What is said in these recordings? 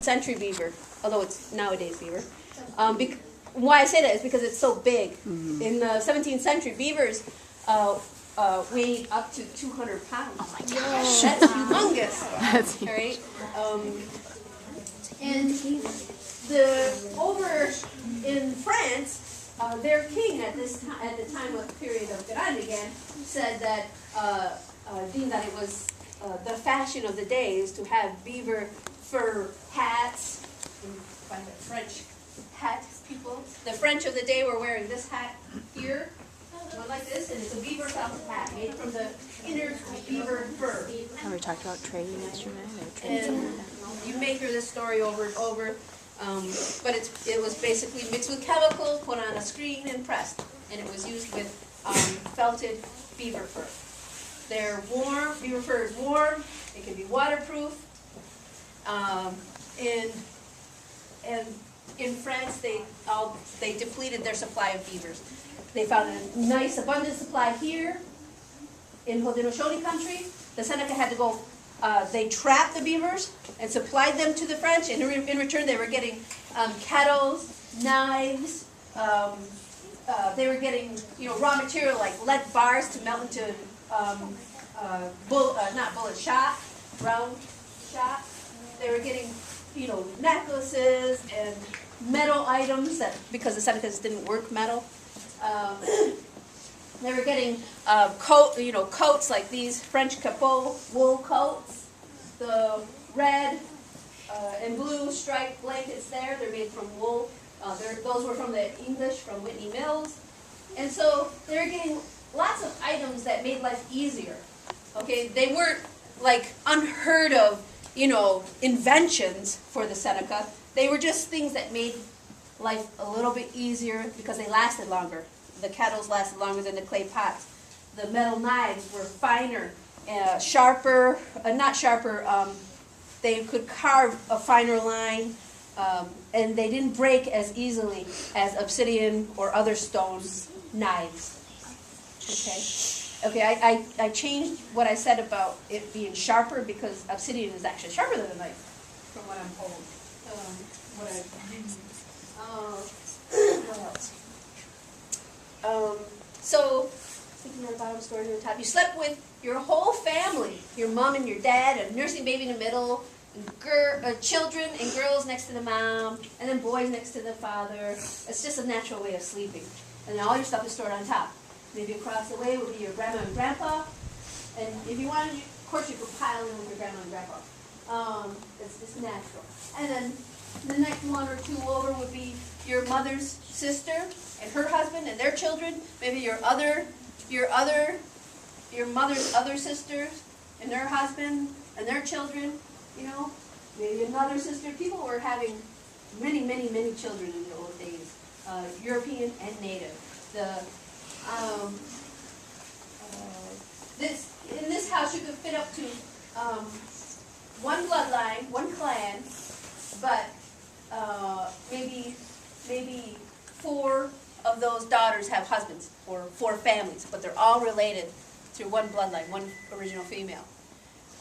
century beaver, although it's nowadays beaver. Why I say that is because it's so big. In the 17th century, beavers weighed up to 200 pounds. Oh my gosh. That's humongous. That's All right. And over in France, their king at the time of the period of Grand again, said that deemed that it was the fashion of the day is to have beaver fur hats. And by the French hat people, the French of the day were wearing this hat here, one like this, and it's a beaver felt hat made from the inner beaver fur. How we talked about trading yesterday. And you may hear this story over and over, but it was basically mixed with chemicals, put on a screen, and pressed. And it was used with felted beaver fur. They're warm, beaver fur is warm, it can be waterproof. And in France, they depleted their supply of beavers. They found a nice abundant supply here in Haudenosaunee country. The Seneca had to go, they trapped the beavers and supplied them to the French, and in return they were getting kettles, knives, they were getting raw material like lead bars to melt into round shot. They were getting necklaces and metal items because the Senecas didn't work metal. They were getting coats like these French capot wool coats, the red and blue striped blankets there. They're made from wool. Those were from the English, from Whitney Mills. And so they were getting lots of items that made life easier. Okay, they weren't like unheard of, inventions for the Seneca. They were just things that made life a little bit easier because they lasted longer. The kettles lasted longer than the clay pots. The metal knives were finer, sharper, not sharper, they could carve a finer line, and they didn't break as easily as obsidian or other stone knives. Okay, I changed what I said about it being sharper because obsidian is actually sharper than a knife, from what I'm told. What else? So, thinking of the bottom story on the top, you slept with your whole family, your mom and your dad, a nursing baby in the middle, children and girls next to the mom, and then boys next to the father. It's just a natural way of sleeping. And then all your stuff is stored on top. Maybe across the way would be your grandma and grandpa. And if you wanted, of course you could pile in with your grandma and grandpa. It's just natural. And then the next one or two over would be your mother's sister and her husband and their children. Maybe your mother's other sisters and their husband and their children. Maybe another sister. People were having many, many, many children in the old days, European and native. In this house you could fit up to one bloodline, one clan, but maybe 4 of those daughters have husbands, or 4 families, but they're all related through one bloodline, one original female.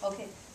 Okay.